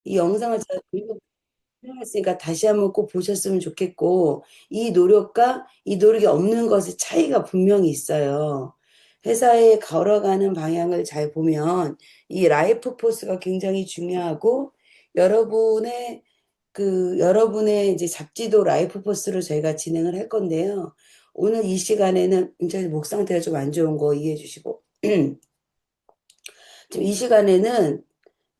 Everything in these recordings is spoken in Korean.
이 영상을 제가 했으니까 다시 한번 꼭 보셨으면 좋겠고, 이 노력과 이 노력이 없는 것의 차이가 분명히 있어요. 회사에 걸어가는 방향을 잘 보면 이 라이프 포스가 굉장히 중요하고, 여러분의 여러분의 이제 잡지도 라이프 포스로 저희가 진행을 할 건데요. 오늘 이 시간에는 제 목 상태가 좀 안 좋은 거 이해해 주시고, 지금 이 시간에는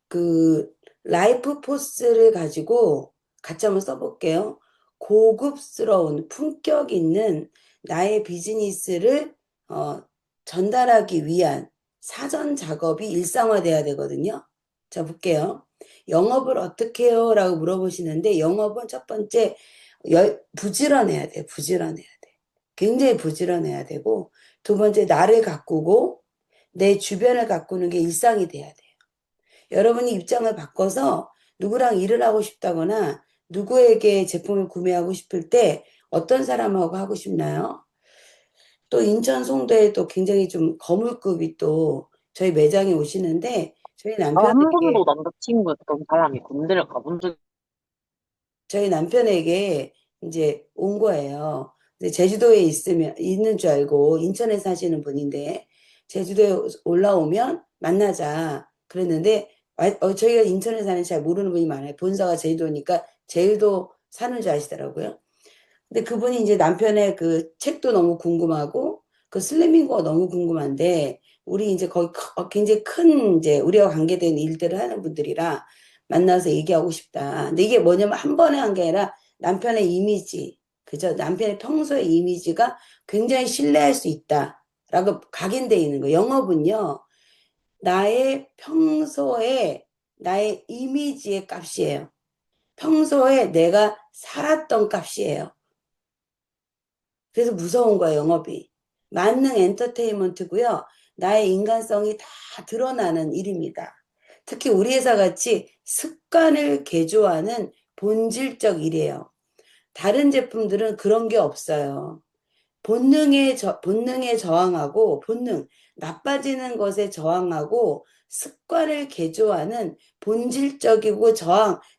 그 라이프 포스를 가지고 같이 한번 써볼게요. 고급스러운 품격 있는 나의 비즈니스를 어, 전달하기 위한 사전 작업이 일상화돼야 되거든요. 자, 볼게요. 영업을 어떻게 해요? 라고 물어보시는데 영업은 첫 번째 부지런해야 돼. 부지런해야 돼. 굉장히 부지런해야 되고 두 번째 나를 가꾸고 내 주변을 가꾸는 게 일상이 돼야 돼. 여러분이 입장을 바꿔서 누구랑 일을 하고 싶다거나 누구에게 제품을 구매하고 싶을 때 어떤 사람하고 하고 싶나요? 또 인천 송도에 또 굉장히 좀 거물급이 또 저희 매장에 오시는데 한 번도 남자친구였던 사람이 군대를 가본 적이 저희 남편에게 이제 온 거예요. 근데 제주도에 있는 줄 알고 인천에 사시는 분인데 제주도에 올라오면 만나자 그랬는데 저희가 인천에 사는 잘 모르는 분이 많아요. 본사가 제주도니까 제주도 사는 줄 아시더라고요. 근데 그분이 이제 남편의 그 책도 너무 궁금하고 그 슬리밍거가 너무 궁금한데 우리 이제 거의 굉장히 큰 이제 우리와 관계된 일들을 하는 분들이라 만나서 얘기하고 싶다. 근데 이게 뭐냐면 한 번에 한 게 아니라 남편의 이미지, 그죠? 남편의 평소의 이미지가 굉장히 신뢰할 수 있다라고 각인돼 있는 거. 영업은요, 나의 평소에 나의 이미지의 값이에요. 평소에 내가 살았던 값이에요. 그래서 무서운 거야, 영업이. 만능 엔터테인먼트고요. 나의 인간성이 다 드러나는 일입니다. 특히 우리 회사 같이 습관을 개조하는 본질적 일이에요. 다른 제품들은 그런 게 없어요. 본능에 저항하고, 나빠지는 것에 저항하고, 습관을 개조하는 본질적이고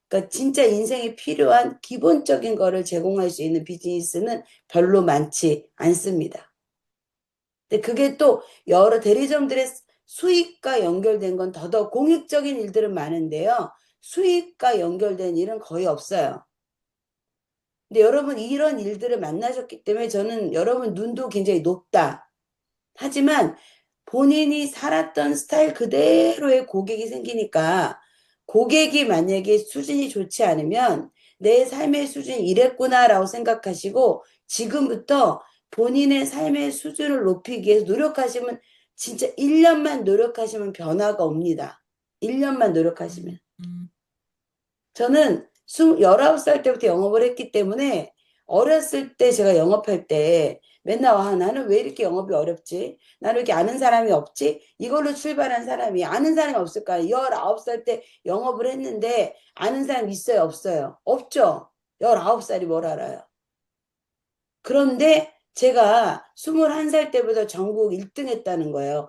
그러니까 진짜 인생에 필요한 기본적인 거를 제공할 수 있는 비즈니스는 별로 많지 않습니다. 근데 그게 또 여러 대리점들의 수익과 연결된 건 더더욱 공익적인 일들은 많은데요. 수익과 연결된 일은 거의 없어요. 근데 여러분 이런 일들을 만나셨기 때문에 저는 여러분 눈도 굉장히 높다. 하지만 본인이 살았던 스타일 그대로의 고객이 생기니까 고객이 만약에 수준이 좋지 않으면 내 삶의 수준이 이랬구나라고 생각하시고 지금부터 본인의 삶의 수준을 높이기 위해서 노력하시면 진짜 1년만 노력하시면 변화가 옵니다. 1년만 노력하시면. 저는 19살 때부터 영업을 했기 때문에 어렸을 때 제가 영업할 때 맨날 나는 왜 이렇게 영업이 어렵지? 나는 왜 이렇게 아는 사람이 없지? 이걸로 출발한 사람이 아는 사람이 없을까요? 19살 때 영업을 했는데 아는 사람 있어요? 없어요? 없죠? 19살이 뭘 알아요? 그런데 제가 21살 때부터 전국 1등 했다는 거예요.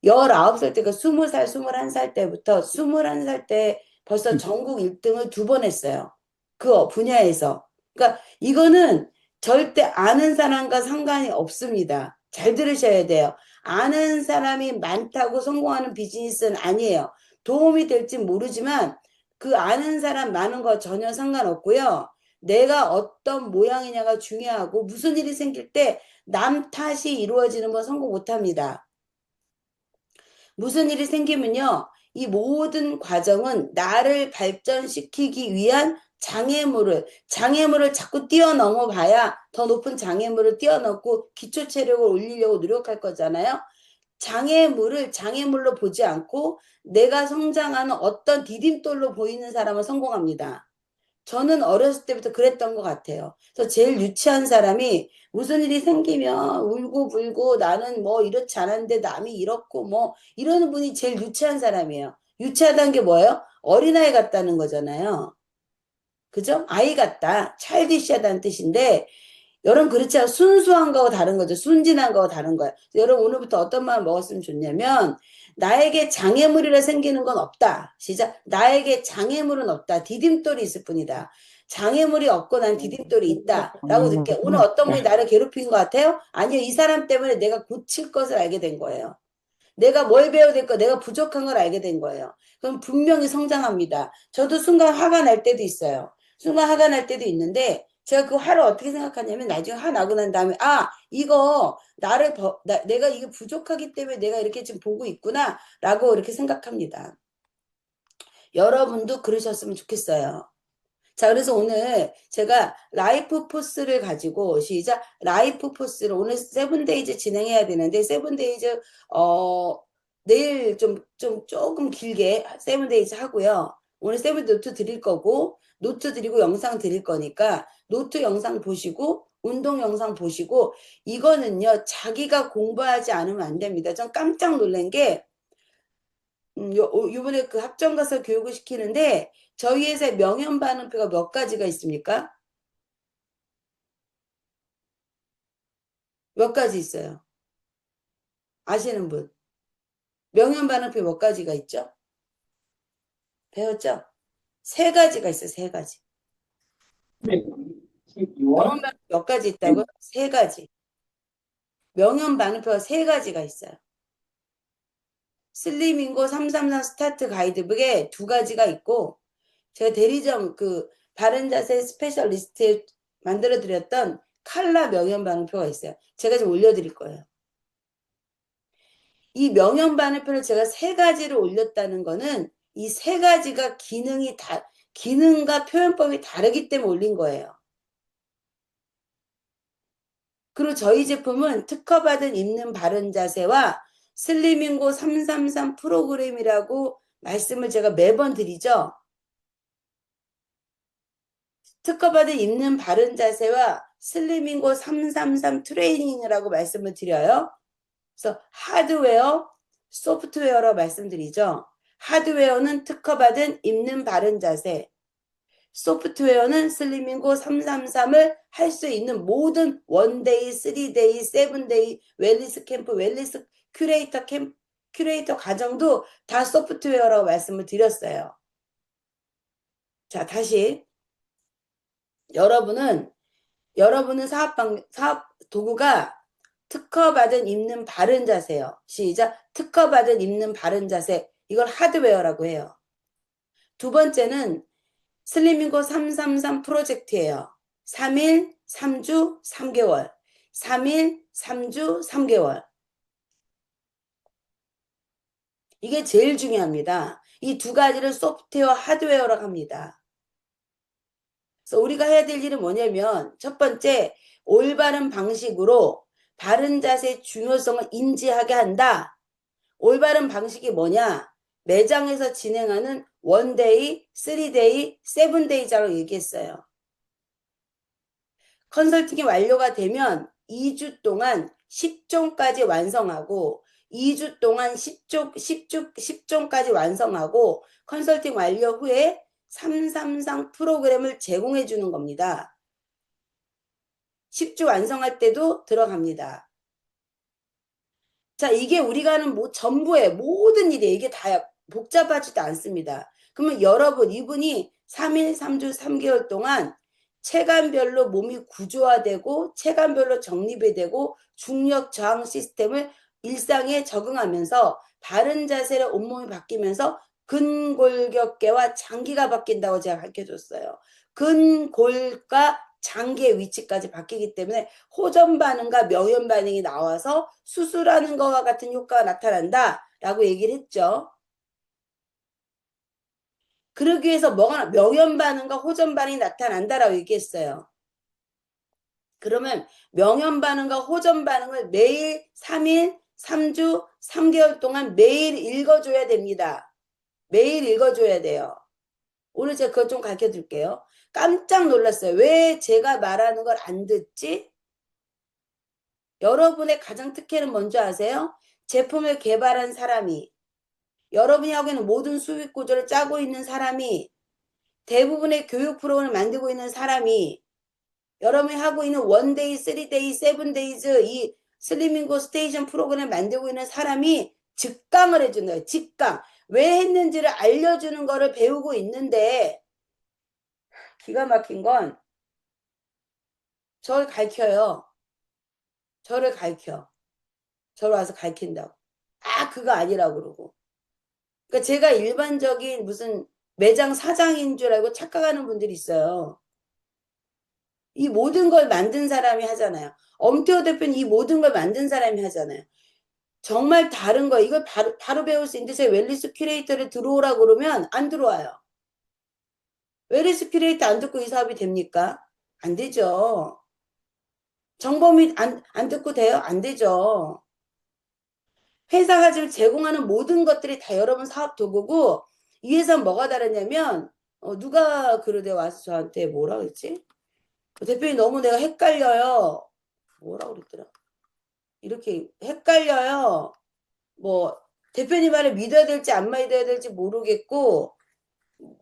19살 때가 20살, 21살 때부터 21살 때 벌써 전국 1등을 두 번 했어요. 그 분야에서. 그러니까 이거는 절대 아는 사람과 상관이 없습니다. 잘 들으셔야 돼요. 아는 사람이 많다고 성공하는 비즈니스는 아니에요. 도움이 될지 모르지만 그 아는 사람 많은 거 전혀 상관없고요. 내가 어떤 모양이냐가 중요하고 무슨 일이 생길 때 남 탓이 이루어지는 건 성공 못합니다. 무슨 일이 생기면요. 이 모든 과정은 나를 발전시키기 위한 장애물을 자꾸 뛰어넘어 봐야 더 높은 장애물을 뛰어넘고 기초 체력을 올리려고 노력할 거잖아요. 장애물을 장애물로 보지 않고 내가 성장하는 어떤 디딤돌로 보이는 사람은 성공합니다. 저는 어렸을 때부터 그랬던 것 같아요. 그래서 제일 유치한 사람이 무슨 일이 생기면 울고 불고 나는 뭐 이렇지 않았는데 남이 이렇고 뭐 이러는 분이 제일 유치한 사람이에요. 유치하다는 게 뭐예요? 어린아이 같다는 거잖아요. 그죠? 아이 같다. 차일디시하다는 뜻인데 여러분 그렇지 않아요? 순수한 거하고 다른 거죠. 순진한 거하고 다른 거예요. 여러분 오늘부터 어떤 마음 먹었으면 좋냐면 나에게 장애물이라 생기는 건 없다. 시작. 나에게 장애물은 없다. 디딤돌이 있을 뿐이다. 장애물이 없고 난 디딤돌이 있다. 라고 느껴. 오늘 어떤 분이 나를 괴롭힌 것 같아요? 아니요. 이 사람 때문에 내가 고칠 것을 알게 된 거예요. 내가 뭘 배워야 될까? 내가 부족한 걸 알게 된 거예요. 그럼 분명히 성장합니다. 저도 순간 화가 날 때도 있어요. 순간 화가 날 때도 있는데 제가 그 화를 어떻게 생각하냐면 나중에 화 나고 난 다음에 이거 내가 이게 부족하기 때문에 내가 이렇게 지금 보고 있구나 라고 이렇게 생각합니다. 여러분도 그러셨으면 좋겠어요. 자, 그래서 오늘 제가 라이프 포스를 가지고 시작. 라이프 포스를 오늘 세븐데이즈 진행해야 되는데 세븐데이즈 내일 조금 길게 세븐데이즈 하고요. 오늘 세븐 노트 드릴 거고 노트 드리고 영상 드릴 거니까 노트 영상 보시고 운동 영상 보시고 이거는요. 자기가 공부하지 않으면 안 됩니다. 전 깜짝 놀란 게 요번에 그 합정 가서 교육을 시키는데 저희 회사에 명현 반응표가 몇 가지가 있습니까? 몇 가지 있어요. 아시는 분? 명현 반응표 몇 가지가 있죠? 배웠죠? 세 가지가 있어요. 세 가지. 명현 반응표 몇 가지 있다고요? 세 가지. 명현 반응표가 세 가지가 있어요. 슬림인고 333 스타트 가이드북에 두 가지가 있고 제가 대리점 그 바른 자세 스페셜리스트에 만들어 드렸던 칼라 명현 반응표가 있어요. 제가 좀 올려드릴 거예요. 이 명현 반응표를 제가 세 가지를 올렸다는 거는 이 세 가지가 기능과 표현법이 다르기 때문에 올린 거예요. 그리고 저희 제품은 특허받은 입는 바른 자세와 슬리밍고 333 프로그램이라고 말씀을 제가 매번 드리죠. 특허받은 입는 바른 자세와 슬리밍고 333 트레이닝이라고 말씀을 드려요. 그래서 하드웨어, 소프트웨어라고 말씀드리죠. 하드웨어는 특허받은 입는 바른 자세, 소프트웨어는 슬리밍고 333을 할 수 있는 모든 원데이, 3데이, 7데이, 웰리스 캠프, 웰리스 큐레이터 과정도 다 소프트웨어라고 말씀을 드렸어요. 자, 다시 여러분은 사업 도구가 특허받은 입는 바른 자세요. 시작. 특허받은 입는 바른 자세. 이걸 하드웨어라고 해요. 두 번째는 슬리밍고 333 프로젝트예요. 3일, 3주, 3개월. 3일, 3주, 3개월. 이게 제일 중요합니다. 이 두 가지를 소프트웨어, 하드웨어라고 합니다. 그래서 우리가 해야 될 일은 뭐냐면 첫 번째, 올바른 방식으로 바른 자세의 중요성을 인지하게 한다. 올바른 방식이 뭐냐? 매장에서 진행하는 원데이, 3데이, 7데이자로 얘기했어요. 컨설팅이 완료가 되면 2주 동안 10종까지 완성하고 2주 동안 10종까지 완성하고 컨설팅 완료 후에 333 프로그램을 제공해 주는 겁니다. 10주 완성할 때도 들어갑니다. 자, 이게 우리가 하는 전부의 모든 일이 이게 다 복잡하지도 않습니다. 그러면 여러분, 이분이 3일, 3주, 3개월 동안 체간별로 몸이 구조화되고 체간별로 정립이 되고 중력 저항 시스템을 일상에 적응하면서 바른 자세로 온몸이 바뀌면서 근골격계와 장기가 바뀐다고 제가 가르쳐줬어요. 근골과 장기의 위치까지 바뀌기 때문에 호전 반응과 명현 반응이 나와서 수술하는 것과 같은 효과가 나타난다 라고 얘기를 했죠. 그러기 위해서 명현 반응과 호전 반응이 나타난다라고 얘기했어요. 그러면 명현 반응과 호전 반응을 매일 3일, 3주, 3개월 동안 매일 읽어줘야 됩니다. 매일 읽어줘야 돼요. 오늘 제가 그것 좀 가르쳐 드릴게요. 깜짝 놀랐어요. 왜 제가 말하는 걸 안 듣지? 여러분의 가장 특혜는 뭔지 아세요? 제품을 개발한 사람이, 여러분이 하고 있는 모든 수익 구조를 짜고 있는 사람이, 대부분의 교육 프로그램을 만들고 있는 사람이, 여러분이 하고 있는 원데이, 쓰리데이, 세븐데이즈 이 슬리밍고 스테이션 프로그램 만들고 있는 사람이 직강을 해주는 거예요. 직강. 왜 했는지를 알려주는 거를 배우고 있는데 기가 막힌 건 저를 가르쳐요. 저를 가르쳐. 저를 와서 가르친다고. 아, 그거 아니라고 그러고. 그러니까 제가 일반적인 무슨 매장 사장인 줄 알고 착각하는 분들이 있어요. 이 모든 걸 만든 사람이 하잖아요. 엄태호 대표는 이 모든 걸 만든 사람이 하잖아요. 정말 다른 거, 이걸 바로 배울 수 있는데, 제 웰리스 큐레이터를 들어오라고 그러면 안 들어와요. 웰리스 큐레이터 안 듣고 이 사업이 됩니까? 안 되죠. 정보및 안 듣고 돼요? 안 되죠. 회사가 지금 제공하는 모든 것들이 다 여러분 사업 도구고, 이 회사는 뭐가 다르냐면, 누가 그러대 와서 저한테 뭐라 그랬지? 대표님 너무 내가 헷갈려요. 뭐라 그랬더라? 이렇게 헷갈려요. 뭐 대표님 말을 믿어야 될지 안 믿어야 될지 모르겠고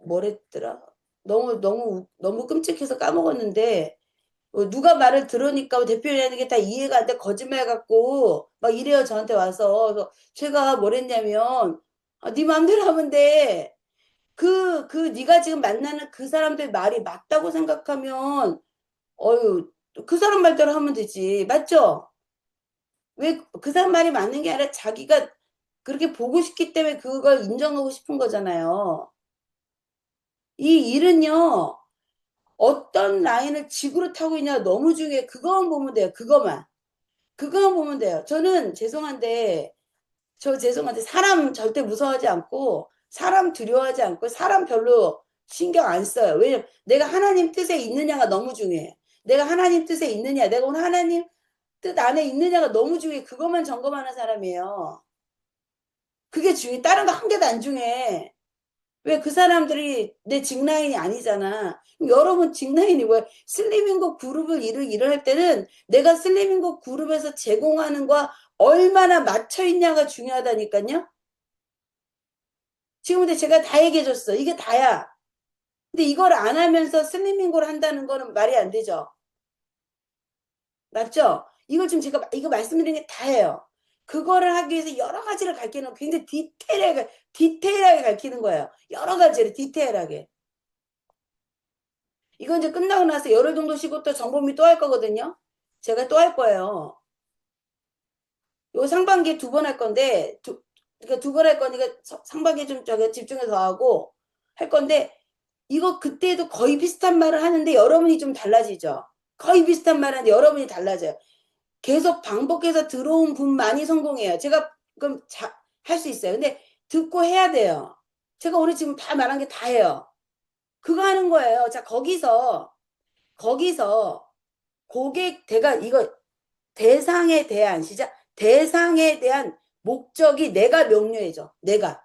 뭐랬더라? 너무 끔찍해서 까먹었는데 누가 말을 들으니까 대표님 하는 게 다 이해가 안 돼. 거짓말 같고 막 이래요. 저한테 와서. 그래서 제가 뭐랬냐면 네 마음대로 하면 돼. 네가 지금 만나는 그 사람들 말이 맞다고 생각하면 어유 그 사람 말대로 하면 되지. 맞죠? 왜 그 사람 말이 맞는 게 아니라 자기가 그렇게 보고 싶기 때문에 그걸 인정하고 싶은 거잖아요. 이 일은요, 어떤 라인을 직으로 타고 있냐 너무 중요해. 그거만 보면 돼요. 그거만. 그거만 보면 돼요. 저는 죄송한데, 사람 절대 무서워하지 않고, 사람 두려워하지 않고, 사람 별로 신경 안 써요. 왜냐면 내가 하나님 뜻에 있느냐가 너무 중요해. 내가 하나님 뜻에 있느냐, 내가 오늘 하나님 뜻 안에 있느냐가 너무 중요해. 그것만 점검하는 사람이에요. 그게 중요해. 다른 거 한 개도 안 중요해. 왜 그 사람들이 내 직라인이 아니잖아. 그럼 여러분 직라인이 뭐야? 슬리밍고 그룹을 일을 할 때는 내가 슬리밍고 그룹에서 제공하는 거와 얼마나 맞춰 있냐가 중요하다니까요. 지금 근데 제가 다 얘기해 줬어. 이게 다야. 근데 이걸 안 하면서 슬리밍고를 한다는 거는 말이 안 되죠. 맞죠? 이걸 지금 제가 이거 말씀드리는 게 다예요. 그거를 하기 위해서 여러 가지를 가르치는 굉장히 디테일하게 가르치는 거예요. 여러 가지를 디테일하게. 이건 이제 끝나고 나서 열흘 정도 쉬고 또 정보미 또 할 거거든요. 제가 또 할 거예요. 요 상반기에 두 번 할 건데, 그러니까 두 번 할 거니까 상반기에 좀 저기 집중해서 하고 할 건데, 이거 그때도 거의 비슷한 말을 하는데 여러분이 좀 달라지죠. 거의 비슷한 말 하는데 여러분이 달라져요. 계속 반복해서 들어온 분만이 성공해요. 제가 그럼 할 수 있어요. 근데 듣고 해야 돼요. 제가 오늘 지금 다 말한 게 다예요. 그거 하는 거예요. 자, 거기서 내가 이거 대상에 대한 시작 대상에 대한 목적이 내가 명료해져. 내가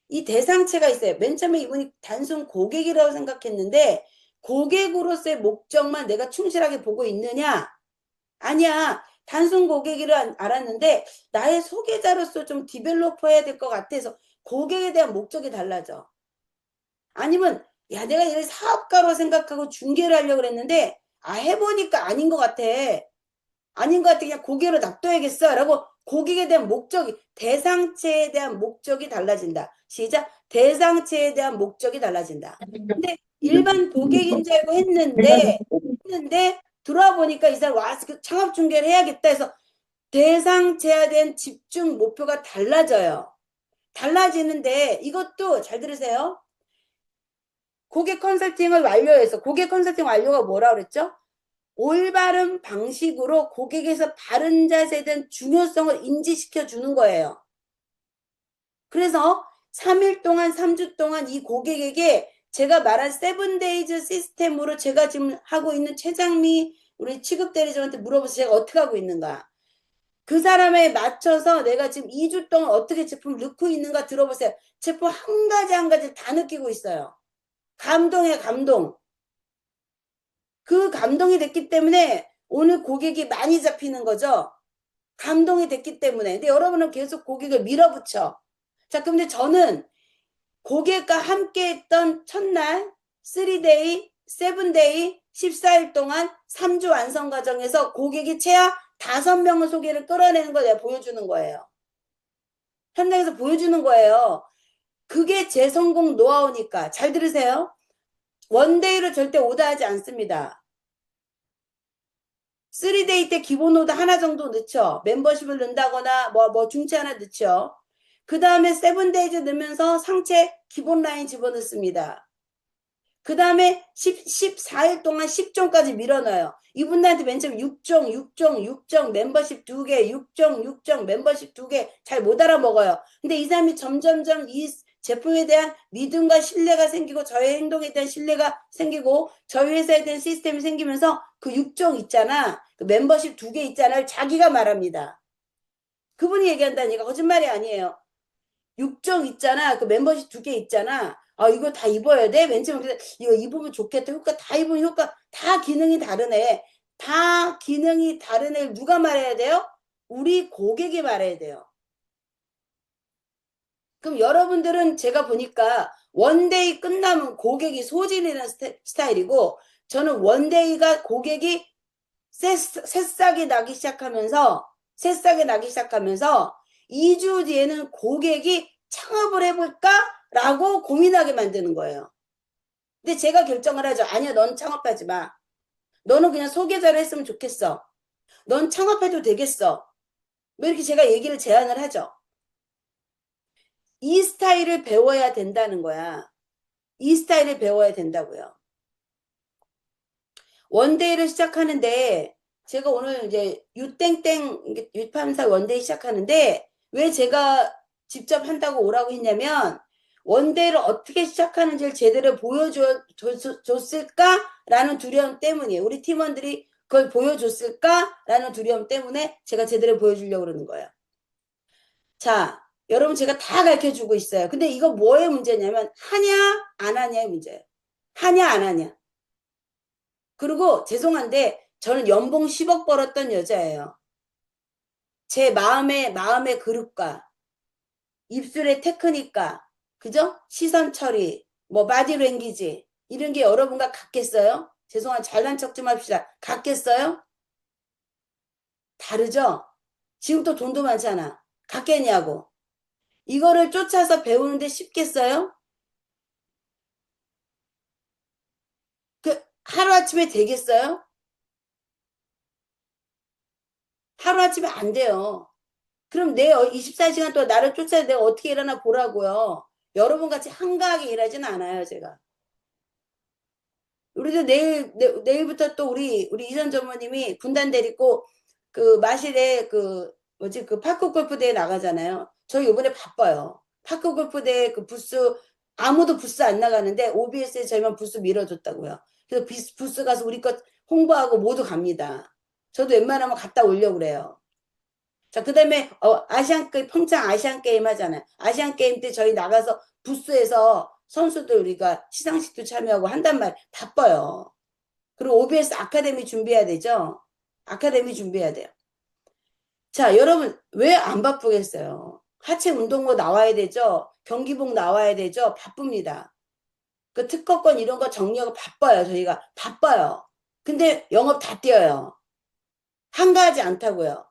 이 대상체가 있어요. 맨 처음에 이분이 단순 고객이라고 생각했는데 고객으로서의 목적만 내가 충실하게 보고 있느냐? 아니야. 단순 고객이라 알았는데 나의 소개자로서 좀 디벨로퍼 해야 될 것 같아서 고객에 대한 목적이 달라져. 아니면 야 내가 얘를 사업가로 생각하고 중개를 하려고 그랬는데 해보니까 아닌 것 같아. 아닌 것 같아. 그냥 고객으로 놔둬야겠어. 라고 고객에 대한 목적이 대상체에 대한 목적이 달라진다. 시작. 대상체에 대한 목적이 달라진다. 근데 일반 고객인 줄 알고 했는데 들어와 보니까 이 사람 와서 창업 중개를 해야겠다 해서 대상체에 대한 집중 목표가 달라져요. 달라지는데 이것도 잘 들으세요. 고객 컨설팅을 완료해서 고객 컨설팅 완료가 뭐라 그랬죠? 올바른 방식으로 고객에서 바른 자세에 대한 중요성을 인지시켜 주는 거예요. 그래서 3일 동안 3주 동안 이 고객에게 제가 말한 세븐데이즈 시스템으로 제가 지금 하고 있는 최장미 우리 취급대리점한테 물어보세요. 제가 어떻게 하고 있는가. 그 사람에 맞춰서 내가 지금 2주 동안 어떻게 제품을 넣고 있는가 들어보세요. 제품 한 가지 한 가지 다 느끼고 있어요. 감동이에요. 감동. 그 감동이 됐기 때문에 오늘 고객이 많이 잡히는 거죠. 감동이 됐기 때문에. 근데 여러분은 계속 고객을 밀어붙여. 자, 그런데 저는 고객과 함께 했던 첫날, 3데이, 세븐데이 14일 동안 3주 완성 과정에서 고객이 최하 5명의 소개를 끌어내는 걸 내가 보여주는 거예요. 현장에서 보여주는 거예요. 그게 제 성공 노하우니까. 잘 들으세요. 원데이로 절대 오더하지 않습니다. 3데이 때 기본 오더 하나 정도 넣죠. 멤버십을 넣는다거나 뭐 중체 하나 넣죠. 그 다음에 7데이즈 넣으면서 상체 기본 라인 집어넣습니다. 그 다음에 14일 동안 10종까지 밀어넣어요. 이분들한테 맨 처음 6종 멤버십 2개, 6종 멤버십 2개 잘 못 알아먹어요. 근데 이 사람이 점점점 이 제품에 대한 믿음과 신뢰가 생기고 저의 행동에 대한 신뢰가 생기고 저희 회사에 대한 시스템이 생기면서 그 6종 있잖아. 그 멤버십 2개 있잖아요. 자기가 말합니다. 그분이 얘기한다니까 거짓말이 아니에요. 6종 있잖아. 그 멤버십 2개 있잖아. 아, 이거 다 입어야 돼? 맨 처음에 이거 입으면 좋겠다. 효과 다 입으면 효과 다 기능이 다르네. 다 기능이 다른 애 누가 말해야 돼요? 우리 고객이 말해야 돼요. 그럼 여러분들은 제가 보니까 원데이 끝나면 고객이 소진이라는 스타일이고 저는 원데이가 고객이 새싹이 나기 시작하면서 2주 뒤에는 고객이 창업을 해볼까? 라고 고민하게 만드는 거예요. 근데 제가 결정을 하죠. 아니야, 넌 창업하지 마. 너는 그냥 소개자를 했으면 좋겠어. 넌 창업해도 되겠어. 뭐 이렇게 제가 얘기를 제안을 하죠. 이 스타일을 배워야 된다는 거야. 이 스타일을 배워야 된다고요. 원데이를 시작하는데 제가 오늘 이제 유땡땡 유판사 원데이 시작하는데 왜 제가 직접 한다고 오라고 했냐면 원데이를 어떻게 시작하는지를 제대로 보여줬을까라는 두려움 때문이에요. 우리 팀원들이 그걸 보여줬을까라는 두려움 때문에 제가 제대로 보여주려고 그러는 거예요. 자, 여러분 제가 다 가르쳐주고 있어요. 근데 이거 뭐의 문제냐면 하냐 안 하냐의 문제예요. 하냐 안 하냐. 그리고 죄송한데 저는 연봉 10억 벌었던 여자예요. 제 마음의 그릇과 입술의 테크닉과 그죠? 시선 처리, 뭐 바디랭귀지 이런 게 여러분과 같겠어요? 죄송한 잘난 척 좀 합시다. 같겠어요? 다르죠? 지금 또 돈도 많잖아. 같겠냐고. 이거를 쫓아서 배우는데 쉽겠어요? 그 하루아침에 되겠어요? 하루아침에 안 돼요. 그럼 내 24시간 동안 나를 쫓아야 내가 어떻게 일하나 보라고요. 여러분 같이 한가하게 일하진 않아요, 제가. 우리도 내일부터 또 우리 이선 전무님이 군단 데리고 그 마실에 그 뭐지 그 파크 골프 대회 나가잖아요. 저희 이번에 바빠요. 파크 골프 대회 그 부스 아무도 부스 안 나가는데 OBS에 저희만 부스 밀어줬다고요. 그래서 부스 가서 우리 것 홍보하고 모두 갑니다. 저도 웬만하면 갔다 오려고 그래요. 자, 그 다음에, 평창 아시안 게임 하잖아요. 아시안 게임 때 저희 나가서 부스에서 선수들 우리가 시상식도 참여하고 한단 말, 바빠요. 그리고 OBS 아카데미 준비해야 되죠? 아카데미 준비해야 돼요. 자, 여러분, 왜 안 바쁘겠어요? 하체 운동복 나와야 되죠? 경기복 나와야 되죠? 바쁩니다. 그 특허권 이런 거 정리하고 바빠요, 저희가. 바빠요. 근데 영업 다 뛰어요. 한가하지 않다고요.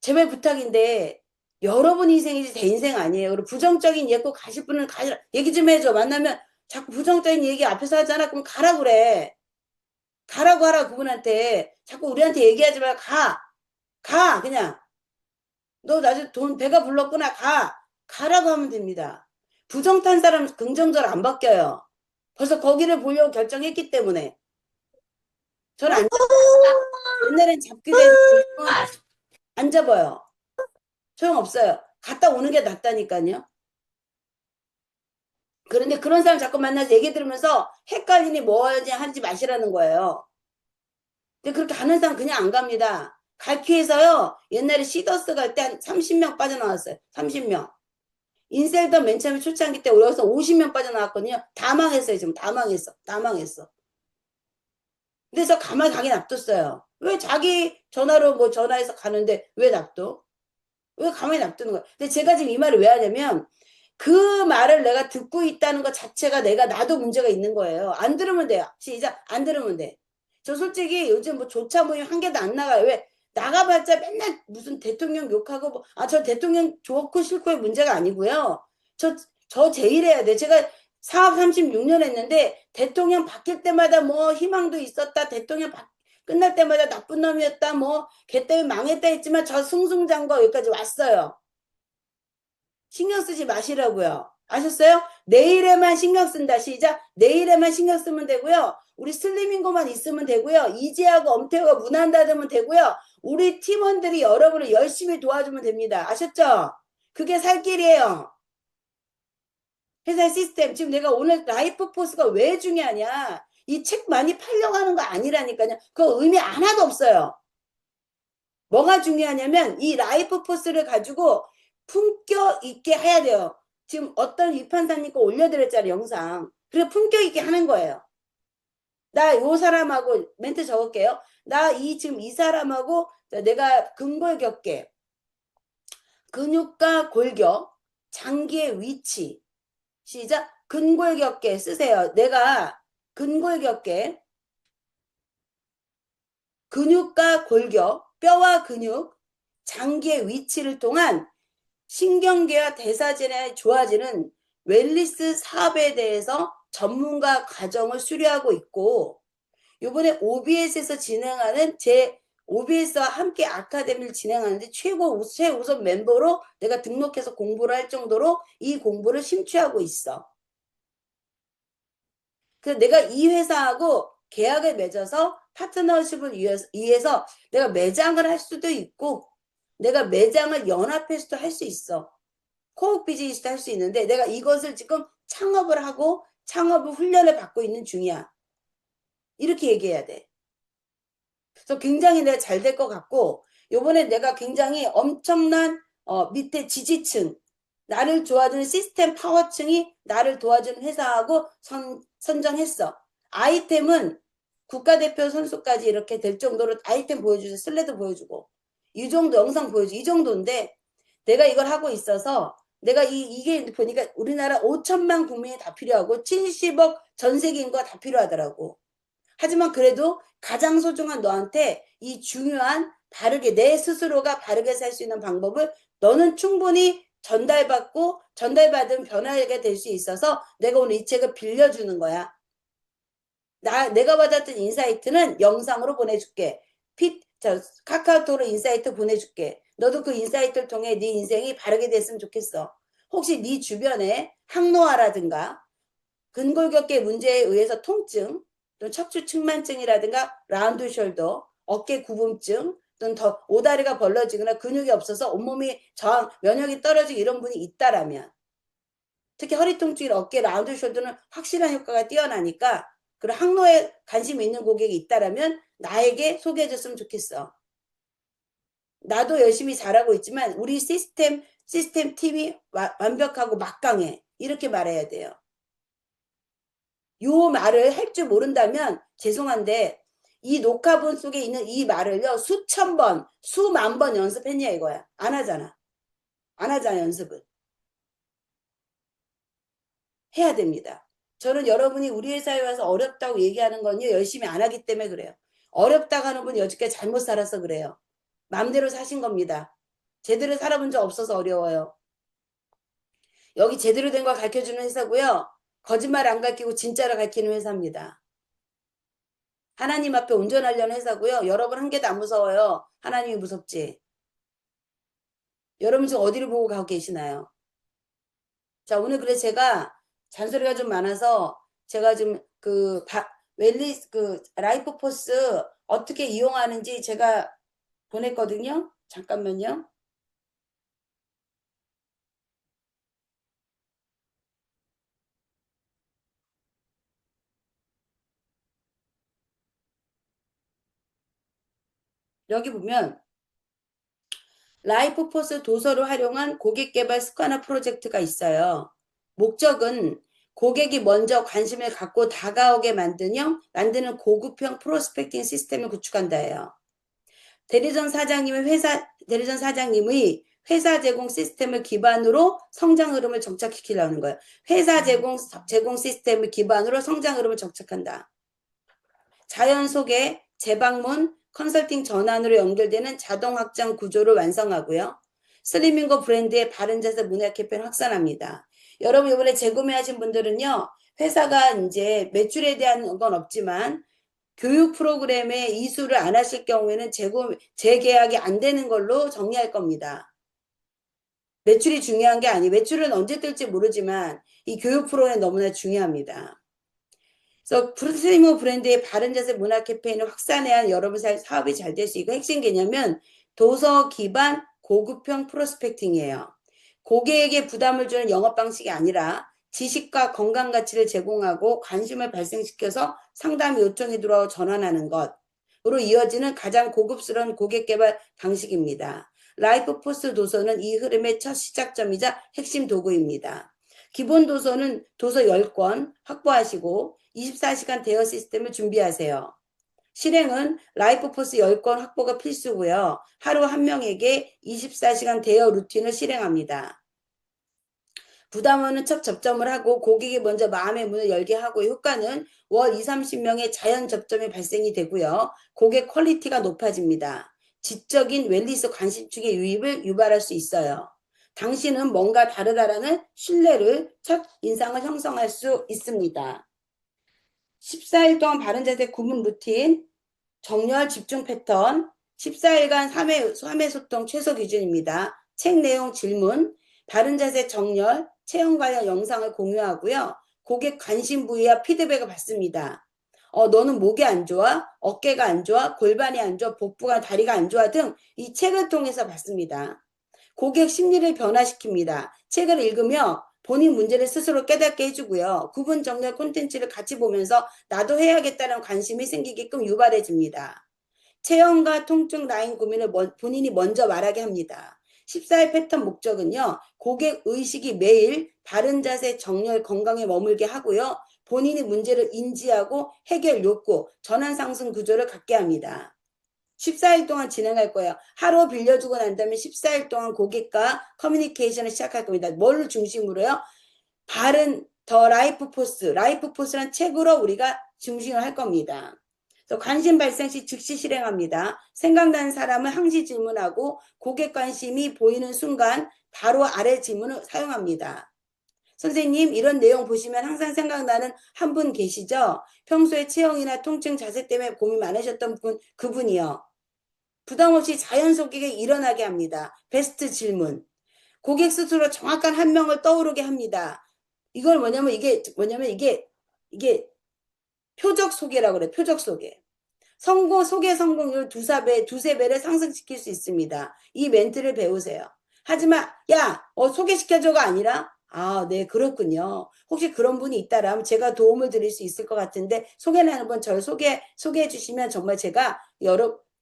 제발 부탁인데 여러분 인생이지 제 인생 아니에요. 그리고 부정적인 얘기 가실 분은 가시라 얘기 좀 해줘. 만나면 자꾸 부정적인 얘기 앞에서 하잖아. 그럼 가라 그래. 가라고 하라 그분한테. 자꾸 우리한테 얘기하지 말고 가 그냥. 너 나중에 돈 배가 불렀구나 가라고 하면 됩니다. 부정 탄 사람 긍정적으로 안 바뀌어요. 벌써 거기를 보려고 결정했기 때문에. 저는 안 잡아요. 옛날엔 잡기도 했는데 안 잡아요. 소용없어요. 갔다 오는 게 낫다니까요. 그런데 그런 사람 자꾸 만나서 얘기 들으면서 헷갈리니 뭐 하지 마시라는 거예요. 근데 그렇게 하는 사람 그냥 안 갑니다. 갈퀴에서요. 옛날에 시더스 갈 때 한 30명 빠져나왔어요. 30명. 인셀더 맨 처음에 초창기 때 우리 여기서 50명 빠져나왔거든요. 다 망했어요. 지금 다 망했어. 다 망했어. 그래서 가만히 가게 놔뒀어요. 왜 자기 전화로 뭐 전화해서 가는데 왜 놔둬? 왜 가만히 놔두는 거야? 근데 제가 지금 이 말을 왜 하냐면 그 말을 내가 듣고 있다는 것 자체가 나도 문제가 있는 거예요. 안 들으면 돼요. 시작. 안 들으면 돼. 저 솔직히 요즘 뭐 조차 모임 한 개도 안 나가요. 왜? 나가봤자 맨날 무슨 대통령 욕하고 뭐, 저 대통령 좋고 싫고의 문제가 아니고요. 저 제일 해야 돼. 제가 사업 36년 했는데 대통령 바뀔 때마다 뭐 희망도 있었다. 끝날 때마다 나쁜 놈이었다. 뭐 걔 때문에 망했다 했지만 저 승승장구 여기까지 왔어요. 신경 쓰지 마시라고요. 아셨어요? 내일에만 신경 쓴다. 시작. 내일에만 신경 쓰면 되고요. 우리 슬리밍고만 있으면 되고요. 이재하고 엄태호가 문안 닫으면 되고요. 우리 팀원들이 여러분을 열심히 도와주면 됩니다. 아셨죠? 그게 살 길이에요. 회사의 시스템. 지금 내가 오늘 라이프 포스가 왜 중요하냐. 이 책 많이 팔려고 하는 거 아니라니까요. 그거 의미 하나도 없어요. 뭐가 중요하냐면 이 라이프 포스를 가지고 품격 있게 해야 돼요. 지금 어떤 위판사님 거 올려드렸잖아요, 영상. 그래 품격 있게 하는 거예요. 나 요 사람하고 멘트 적을게요. 지금 이 사람하고 내가 근골격계, 근육과 골격, 장기의 위치. 시작. 근골격계 쓰세요. 내가 근골격계, 근육과 골격, 뼈와 근육, 장기의 위치를 통한 신경계와 대사질이 좋아지는 웰리스 사업에 대해서 전문가 과정을 수료하고 있고 이번에 OBS에서 진행하는 OBS와 함께 아카데미를 진행하는데 최우선 멤버로 내가 등록해서 공부를 할 정도로 이 공부를 심취하고 있어. 그래서 내가 이 회사하고 계약을 맺어서 파트너십을 위해서 내가 매장을 할 수도 있고 내가 매장을 연합해서도 할 수 있어. 코업 비즈니스도 할 수 있는데 내가 이것을 지금 창업을 하고 창업을 훈련을 받고 있는 중이야. 이렇게 얘기해야 돼. 그래서 굉장히 내가 잘 될 것 같고 요번에 내가 굉장히 엄청난 밑에 지지층 나를 도와주는 시스템 파워층이 나를 도와주는 회사하고 선정했어. 아이템은 국가대표 선수까지 이렇게 될 정도로 아이템 보여주고 슬레드 보여주고 이 정도 영상 보여주고 이 정도인데 내가 이걸 하고 있어서 내가 이게 보니까 우리나라 5천만 국민이 다 필요하고 70억 전 세계 인구가 다 필요하더라고. 하지만 그래도 가장 소중한 너한테 이 중요한 내 스스로가 바르게 살 수 있는 방법을 너는 충분히 전달받은 변화가 될 수 있어서 내가 오늘 이 책을 빌려주는 거야. 내가 받았던 인사이트는 영상으로 보내줄게. 카카오톡으로 인사이트 보내줄게. 너도 그 인사이트를 통해 네 인생이 바르게 됐으면 좋겠어. 혹시 네 주변에 항노화라든가 근골격계 문제에 의해서 통증, 또 척추 측만증이라든가 라운드 숄더, 어깨 구분증, 또는 더 오다리가 벌러지거나 근육이 없어서 온몸이 면역이 떨어지고 이런 분이 있다라면 특히 허리 통증이나 어깨 라운드 숄더는 확실한 효과가 뛰어나니까 그런 항노에 관심 있는 고객이 있다라면 나에게 소개해줬으면 좋겠어. 나도 열심히 잘하고 있지만 우리 시스템 팀이 완벽하고 막강해. 이렇게 말해야 돼요. 요 말을 할 줄 모른다면 죄송한데 이 녹화본 속에 있는 이 말을요 수천 번, 수만 번 연습했냐 이거야. 안 하잖아. 안 하잖아 연습을. 해야 됩니다. 저는 여러분이 우리 회사에 와서 어렵다고 얘기하는 건요 열심히 안 하기 때문에 그래요. 어렵다고 하는 분이 여지까지 잘못 살아서 그래요. 마음대로 사신 겁니다. 제대로 살아본 적 없어서 어려워요. 여기 제대로 된 거 가르쳐주는 회사고요. 거짓말 안 가르치고 진짜로 가르치는 회사입니다. 하나님 앞에 온전하려는 회사고요. 여러분 한 개도 안 무서워요. 하나님이 무섭지. 여러분 지금 어디를 보고 가고 계시나요? 자, 오늘 그래서 제가 잔소리가 좀 많아서 제가 좀 라이프 포스 어떻게 이용하는지 제가 보냈거든요. 잠깐만요. 여기 보면 라이프 포스 도서를 활용한 고객 개발 습관화 프로젝트가 있어요. 목적은 고객이 먼저 관심을 갖고 다가오게 만드는 고급형 프로스펙팅 시스템을 구축한다예요. 대리점 사장님의 회사 제공 시스템을 기반으로 성장 흐름을 정착시키려는 거예요. 회사 제공 시스템을 기반으로 성장 흐름을 정착한다. 자연 속에 재방문, 컨설팅 전환으로 연결되는 자동 확장 구조를 완성하고요. 슬리밍고 브랜드의 바른 자세 문화 캠페인 확산합니다. 여러분 이번에 재구매하신 분들은요. 회사가 이제 매출에 대한 건 없지만 교육 프로그램에 이수를 안 하실 경우에는 재계약이 안 되는 걸로 정리할 겁니다. 매출이 중요한 게 아니에요. 매출은 언제 뜰지 모르지만 이 교육 프로그램 너무나 중요합니다. 그래서 프리미엄 브랜드의 바른 자세 문화 캠페인을 확산해야 여러분 사업이 잘 될 수 있고 핵심 개념은 도서 기반 고급형 프로스펙팅이에요. 고객에게 부담을 주는 영업 방식이 아니라 지식과 건강 가치를 제공하고 관심을 발생시켜서 상담 요청이 들어와 전환하는 것으로 이어지는 가장 고급스러운 고객 개발 방식입니다. 라이프 포스 도서는 이 흐름의 첫 시작점이자 핵심 도구입니다. 기본 도서는 도서 10권 확보하시고 24시간 대여 시스템을 준비하세요. 실행은 라이프 포스 10권 확보가 필수고요. 하루 한 명에게 24시간 대여 루틴을 실행합니다. 부담 없는 첫 접점을 하고 고객이 먼저 마음의 문을 열게 하고 효과는 월 20, 30명의 자연 접점이 발생이 되고요. 고객 퀄리티가 높아집니다. 지적인 웰니스 관심축의 유입을 유발할 수 있어요. 당신은 뭔가 다르다라는 신뢰를 첫 인상을 형성할 수 있습니다. 14일 동안 바른 자세 구문 루틴, 정렬 집중 패턴, 14일간 3회 소통 최소 기준입니다. 책 내용 질문, 바른 자세 정렬, 체형 관련 영상을 공유하고요. 고객 관심 부위와 피드백을 받습니다. 너는 목이 안 좋아? 어깨가 안 좋아? 골반이 안 좋아? 복부가 다리가 안 좋아? 등 이 책을 통해서 받습니다. 고객 심리를 변화시킵니다. 책을 읽으며 본인 문제를 스스로 깨닫게 해주고요. 구분 정렬 콘텐츠를 같이 보면서 나도 해야겠다는 관심이 생기게끔 유발해집니다. 체형과 통증 라인 고민을 본인이 먼저 말하게 합니다. 14일 패턴 목적은요. 고객 의식이 매일 바른 자세 정렬 건강에 머물게 하고요. 본인이 문제를 인지하고 해결 욕구, 전환 상승 구조를 갖게 합니다. 14일 동안 진행할 거예요. 하루 빌려주고 난 다음에 14일 동안 고객과 커뮤니케이션을 시작할 겁니다. 뭘 중심으로요? 바른 더 라이프 포스, 라이프 포스란 책으로 우리가 중심을 할 겁니다. 그래서 관심 발생 시 즉시 실행합니다. 생각나는 사람을 항시 질문하고 고객 관심이 보이는 순간 바로 아래 질문을 사용합니다. 선생님 이런 내용 보시면 항상 생각나는 한 분 계시죠? 평소에 체형이나 통증 자세 때문에 고민 많으셨던 분, 그분이요. 부담 없이 자연스럽게 일어나게 합니다. 베스트 질문. 고객 스스로 정확한 한 명을 떠오르게 합니다. 이걸 이게 표적 소개라고 그래. 표적 소개. 소개 성공률 두세 배를 상승시킬 수 있습니다. 이 멘트를 배우세요. 하지만 소개시켜줘가 아니라 네, 그렇군요. 혹시 그런 분이 있다라면 제가 도움을 드릴 수 있을 것 같은데 소개는 한번 저를 소개해 주시면 정말 제가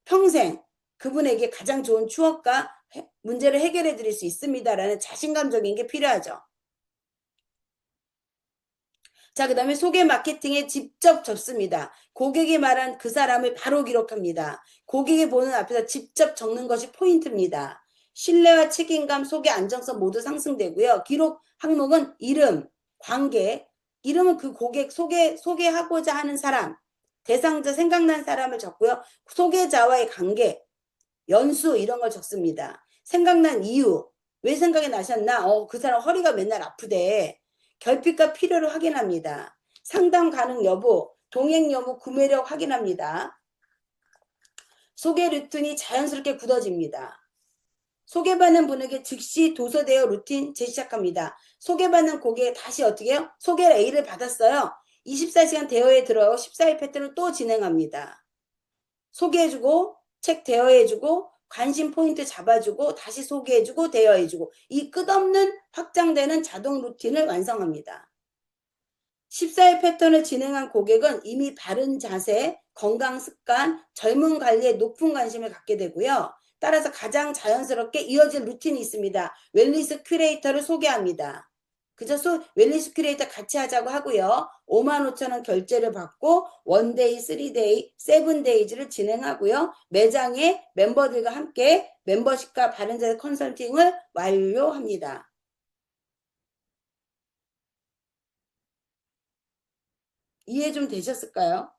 평생 그분에게 가장 좋은 추억과 문제를 해결해 드릴 수 있습니다라는 자신감적인 게 필요하죠. 자, 그 다음에 소개 마케팅에 직접 적습니다. 고객이 말한 그 사람을 바로 기록합니다. 고객이 보는 앞에서 직접 적는 것이 포인트입니다. 신뢰와 책임감, 소개 안정성 모두 상승되고요. 기록 항목은 이름, 관계, 이름은 그 고객 소개하고자 하는 사람, 대상자 생각난 사람을 적고요. 소개자와의 관계, 연수 이런 걸 적습니다. 생각난 이유, 왜 생각이 나셨나? 그 사람 허리가 맨날 아프대. 결핍과 필요를 확인합니다. 상담 가능 여부, 동행 여부, 구매력 확인합니다. 소개 루틴이 자연스럽게 굳어집니다. 소개받는 분에게 즉시 도서 대여 루틴 재시작합니다. 소개받는 고객 다시 어떻게 해요? 소개를 A를 받았어요. 24시간 대여에 들어요. 14일 패턴을 또 진행합니다. 소개해주고 책 대여해주고 관심 포인트 잡아주고 다시 소개해주고 대여해주고 이 끝없는 확장되는 자동 루틴을 완성합니다. 14일 패턴을 진행한 고객은 이미 바른 자세, 건강 습관, 젊은 관리에 높은 관심을 갖게 되고요. 따라서 가장 자연스럽게 이어질 루틴이 있습니다. 웰니스 큐레이터를 소개합니다. 그저 웰니스 큐레이터 같이 하자고 하고요. 55,000원 결제를 받고 원데이, 3데이, 7데이즈를 진행하고요. 매장에 멤버들과 함께 멤버십과 바른자세 컨설팅을 완료합니다. 이해 좀 되셨을까요?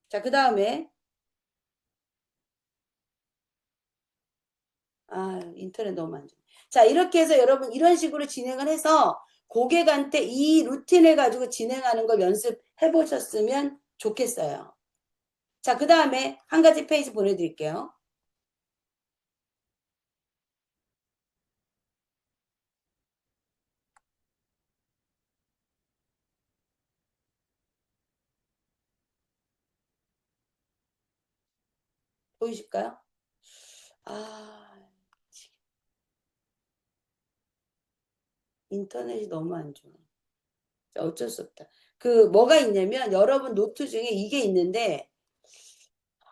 자, 그 다음에 인터넷 너무 안 좋네. 자, 이렇게 해서 여러분 이런 식으로 진행을 해서 고객한테 이 루틴을 가지고 진행하는 걸 연습해 보셨으면 좋겠어요. 자, 그 다음에 한 가지 페이지 보내드릴게요. 보이실까요? 아, 인터넷이 너무 안 좋아. 자, 어쩔 수 없다. 그 뭐가 있냐면 여러분 노트 중에 이게 있는데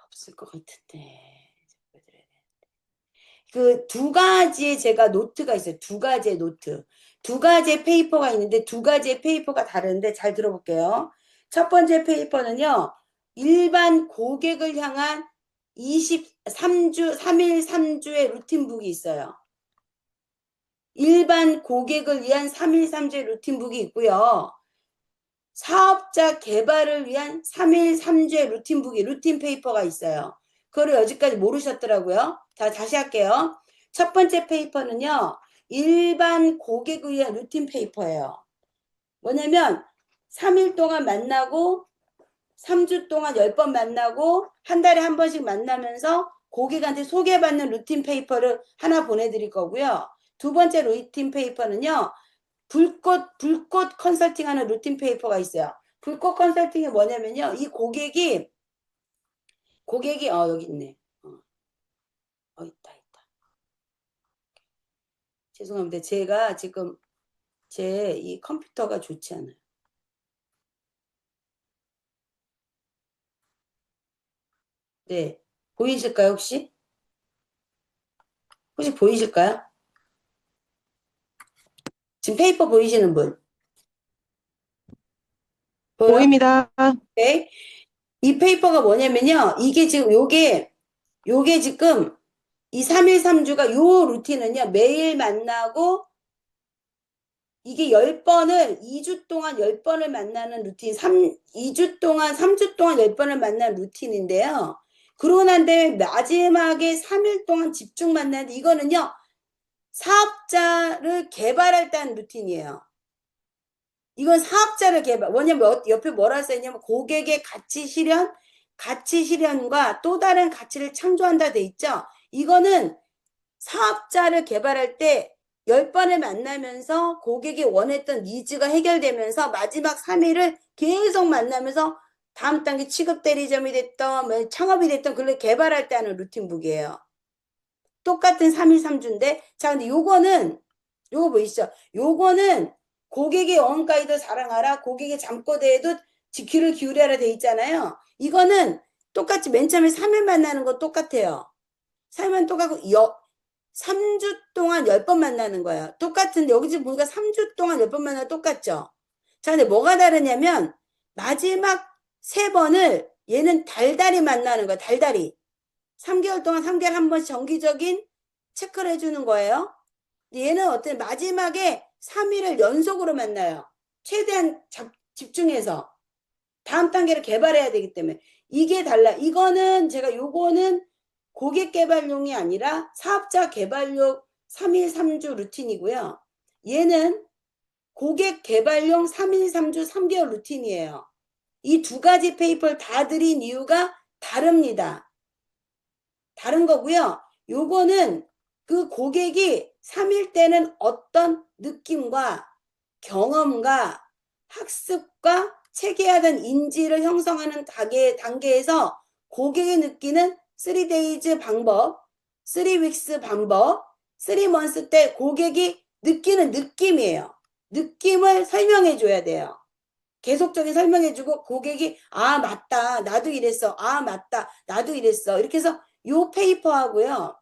없을 것 같은데. 그 두 가지의 제가 노트가 있어요. 두 가지의 노트. 두 가지의 페이퍼가 있는데 두 가지의 페이퍼가 다른데 잘 들어볼게요. 첫 번째 페이퍼는요. 일반 고객을 향한 23주, 3일 3주의 루틴북이 있어요. 일반 고객을 위한 3일 3주의 루틴북이 있고요. 사업자 개발을 위한 3일 3주의 루틴북이, 루틴 페이퍼가 있어요. 그걸 여기까지 모르셨더라고요. 자, 다시 할게요. 첫 번째 페이퍼는요. 일반 고객을 위한 루틴 페이퍼예요. 뭐냐면 3일 동안 만나고 3주 동안 10번 만나고 한 달에 한 번씩 만나면서 고객한테 소개받는 루틴 페이퍼를 하나 보내드릴 거고요. 두 번째 루틴 페이퍼는요. 불꽃 컨설팅하는 루틴 페이퍼가 있어요. 불꽃 컨설팅이 뭐냐면요. 이 고객이 여기 있네. 있다. 죄송합니다. 제가 지금 제 이 컴퓨터가 좋지 않아요. 네. 보이실까요, 혹시? 혹시 보이실까요? 지금 페이퍼 보이시는 분? 보여요? 보입니다. 네. 이 페이퍼가 뭐냐면요. 이게 지금 요게 지금 이 3일 3주가 요 루틴은요. 매일 만나고 이게 10번을 2주 동안 10번을 만나는 루틴 2주 동안 3주 동안 10번을 만나는 루틴인데요. 그러고 난 다음에 마지막에 3일 동안 집중 만나는데 이거는요. 사업자를 개발할 때 하는 루틴이에요. 이건 사업자를 개발. 뭐냐면 옆에 뭐라 써있냐면 고객의 가치 실현과 또 다른 가치를 창조한다 돼 있죠. 이거는 사업자를 개발할 때 10번을 만나면서 고객이 원했던 니즈가 해결되면서 마지막 3일을 계속 만나면서 다음 단계 취급 대리점이 됐던 뭐 창업이 됐던 그걸 개발할 때 하는 루틴북이에요. 똑같은 3일 3주인데 자 근데 요거 보이시죠? 요거는 고객의 영혼가이드 사랑하라 고객의 잠꼬대에도 귀를 기울여라 돼 있잖아요. 이거는 똑같이 맨 처음에 3일 만나는 거 똑같아요. 3일 똑같고 3주 동안 10번 만나는 거예요. 똑같은데 여기 지금 보니까 3주 동안 10번 만나는 똑같죠. 자 근데 뭐가 다르냐면 마지막 3번을 얘는 달달이 만나는 거야. 달달이. 3개월 동안 3개월 한 번씩 정기적인 체크를 해주는 거예요. 얘는 어떤 마지막에 3일을 연속으로 만나요. 최대한 집중해서 다음 단계를 개발해야 되기 때문에 이게 달라. 요거는 고객 개발용이 아니라 사업자 개발용 3일 3주 루틴이고요. 얘는 고객 개발용 3일 3주 3개월 루틴이에요. 이 두 가지 페이퍼를 다 드린 이유가 다릅니다. 다른 거고요. 요거는 그 고객이 3일 때는 어떤 느낌과 경험과 학습과 체계화된 인지를 형성하는 단계에서 고객이 느끼는 3days 방법, 3weeks 방법, 3months 때 고객이 느끼는 느낌이에요. 느낌을 설명해 줘야 돼요. 계속적인 설명해주고 고객이 맞다 나도 이랬어 맞다 나도 이랬어 이렇게 해서 요 페이퍼하고요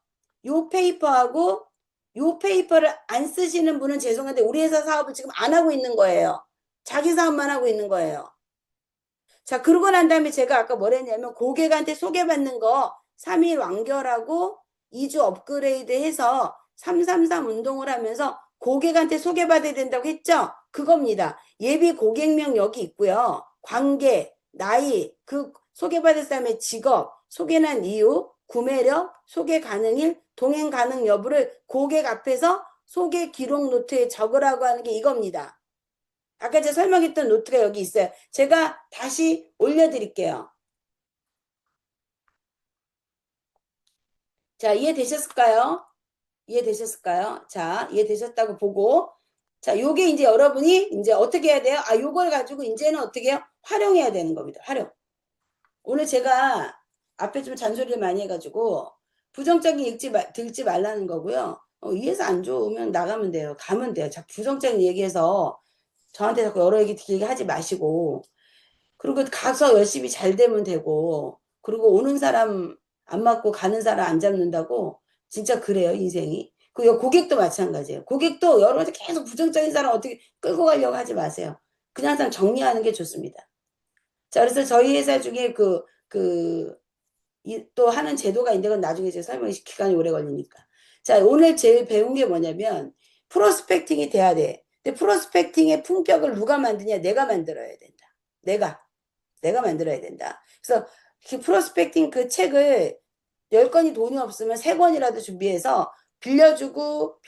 요 페이퍼하고 요 페이퍼를 안 쓰시는 분은 죄송한데 우리 회사 사업을 지금 안 하고 있는 거예요. 자기 사업만 하고 있는 거예요. 자, 그러고 난 다음에 제가 아까 뭐랬냐면 고객한테 소개받는 거 3일 완결하고 2주 업그레이드 해서 333 운동을 하면서 고객한테 소개받아야 된다고 했죠? 그겁니다. 예비 고객명 여기 있고요. 관계, 나이, 그 소개받을 사람의 직업, 소개난 이유, 구매력, 소개 가능일, 동행 가능 여부를 고객 앞에서 소개 기록 노트에 적으라고 하는 게 이겁니다. 아까 제가 설명했던 노트가 여기 있어요. 제가 다시 올려드릴게요. 자, 이해되셨을까요? 이해되셨을까요? 자, 이해되셨다고 보고. 자, 요게 이제 여러분이 이제 어떻게 해야 돼요? 아, 요걸 가지고 이제는 어떻게 해요? 활용해야 되는 겁니다. 활용. 오늘 제가 앞에 좀 잔소리를 많이 해가지고 부정적인 들지 말라는 거고요. 이 회사 안 좋으면 나가면 돼요. 가면 돼요. 자, 부정적인 얘기해서 저한테 자꾸 여러 얘기 들게 하지 마시고 그리고 가서 열심히 잘 되면 되고, 그리고 오는 사람 안 맞고 가는 사람 안 잡는다고, 진짜 그래요, 인생이. 그 고객도 마찬가지예요. 고객도 여러 가지 계속 부정적인 사람 어떻게 끌고 가려고 하지 마세요. 그냥 상 정리하는 게 좋습니다. 자, 그래서 저희 회사 중에 또 하는 제도가 있는데, 그건 나중에 제가 설명이 기간이 오래 걸리니까. 자, 오늘 제일 배운 게 뭐냐면, 프로스펙팅이 돼야 돼. 근데 프로스펙팅의 품격을 누가 만드냐? 내가 만들어야 된다. 내가 만들어야 된다. 그래서 그 프로스펙팅 그 책을 10권이 돈이 없으면 3권이라도 준비해서 빌려주고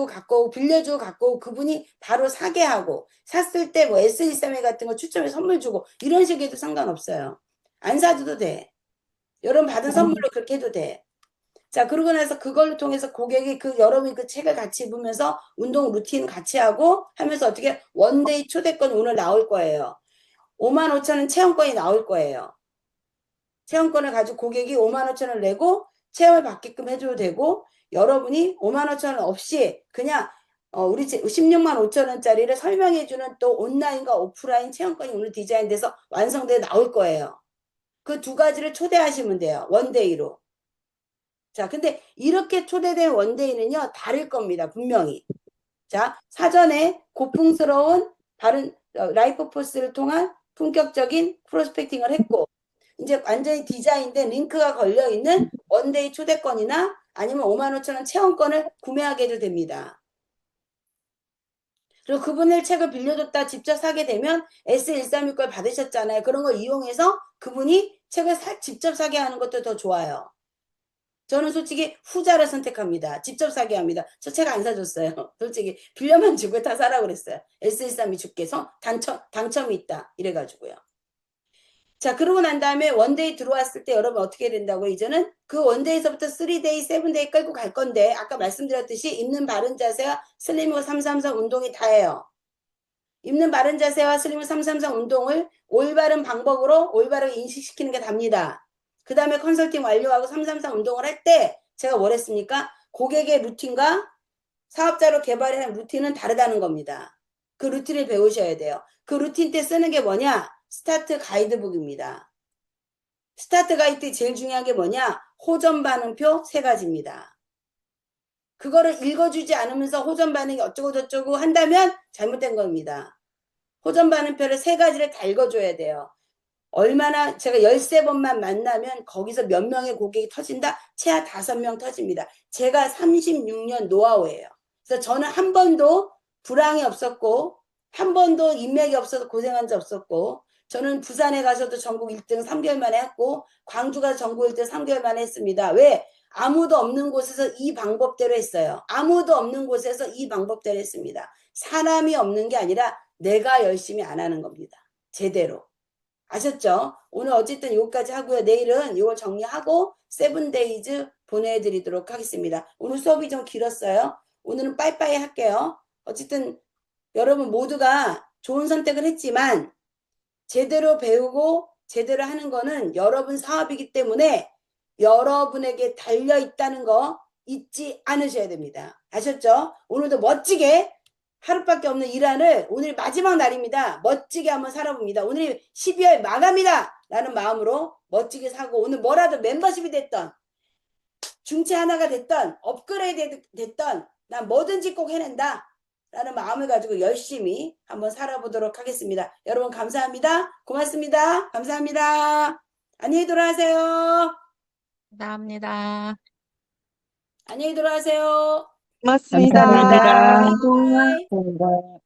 갖고 오고 빌려주고 갖고 오고 그분이 바로 사게 하고 샀을 때 뭐 S13회 같은 거 추첨해 선물 주고 이런 식으로 상관없어요. 안 사줘도 돼. 여러분 받은 선물로 그렇게 해도 돼. 자, 그러고 나서 그걸로 통해서 고객이 여러분이 그 책을 같이 보면서 운동 루틴 같이 하고 하면서 어떻게 원데이 초대권 오늘 나올 거예요. 55,000원 체험권이 나올 거예요. 체험권을 가지고 고객이 55,000원 내고 체험을 받게끔 해줘도 되고 여러분이 55,000원 없이 그냥 우리 16만 5천원짜리를 설명해주는 또 온라인과 오프라인 체험권이 오늘 디자인돼서 완성돼 나올 거예요. 그 두 가지를 초대하시면 돼요. 원데이로. 자, 근데 이렇게 초대된 원데이는요, 다를 겁니다. 분명히. 자, 사전에 고풍스러운 바른 라이프 포스를 통한 품격적인 프로스펙팅을 했고 이제 완전히 디자인된 링크가 걸려있는 원데이 초대권이나 아니면 55,000원 체험권을 구매하게 해도 됩니다. 그리고 그분을 책을 빌려줬다 직접 사게 되면 S136걸 받으셨잖아요. 그런 걸 이용해서 그분이 책을 직접 사게 하는 것도 더 좋아요. 저는 솔직히 후자를 선택합니다. 직접 사게 합니다. 저 책 안 사줬어요. 솔직히 빌려만 주고 다 사라고 그랬어요. S132 주께서 당첨이 있다. 이래가지고요. 자, 그러고 난 다음에 원데이 들어왔을 때 여러분 어떻게 된다고 이제는 그 원데이서부터 3데이, 7데이 끌고 갈 건데 아까 말씀드렸듯이 입는 바른 자세와 슬리머 333 운동이 다예요. 입는 바른 자세와 슬리머 333 운동을 올바른 방법으로 올바르게 인식시키는 게 답니다. 그 다음에 컨설팅 완료하고 333 운동을 할 때 제가 뭘 했습니까? 고객의 루틴과 사업자로 개발한 루틴은 다르다는 겁니다. 그 루틴을 배우셔야 돼요. 그 루틴 때 쓰는 게 뭐냐? 스타트 가이드북입니다. 스타트 가이드 때 제일 중요한 게 뭐냐? 호전 반응표 3가지입니다. 그거를 읽어주지 않으면서 호전 반응이 어쩌고 저쩌고 한다면 잘못된 겁니다. 호전 반응표를 3가지를 다 읽어줘야 돼요. 얼마나 제가 13번만 만나면 거기서 몇 명의 고객이 터진다? 최하 5명 터집니다. 제가 36년 노하우예요. 그래서 저는 한 번도 불황이 없었고 한 번도 인맥이 없어서 고생한 적 없었고 저는 부산에 가서도 전국 1등 3개월 만에 했고 광주 가서 전국 1등 3개월 만에 했습니다. 왜? 아무도 없는 곳에서 이 방법대로 했어요. 아무도 없는 곳에서 이 방법대로 했습니다. 사람이 없는 게 아니라 내가 열심히 안 하는 겁니다. 제대로. 아셨죠? 오늘 어쨌든 요거까지 하고요. 내일은 이걸 정리하고 7데이즈 보내드리도록 하겠습니다. 오늘 수업이 좀 길었어요. 오늘은 빠이빠이 할게요. 어쨌든 여러분 모두가 좋은 선택을 했지만 제대로 배우고 제대로 하는 거는 여러분 사업이기 때문에 여러분에게 달려있다는 거 잊지 않으셔야 됩니다. 아셨죠? 오늘도 멋지게 하루밖에 없는 일화를 오늘 마지막 날입니다. 멋지게 한번 살아봅니다. 오늘이 12월 마감이다 라는 마음으로 멋지게 사고 오늘 뭐라도 멤버십이 됐던 중체 하나가 됐던 업그레이드 됐던 난 뭐든지 꼭 해낸다. 라는 마음을 가지고 열심히 한번 살아보도록 하겠습니다. 여러분 감사합니다. 고맙습니다. 감사합니다. 안녕히 돌아가세요. 감사합니다. 안녕히 돌아가세요. 고맙습니다. 바이바이. 감사합니다. 감사합니다.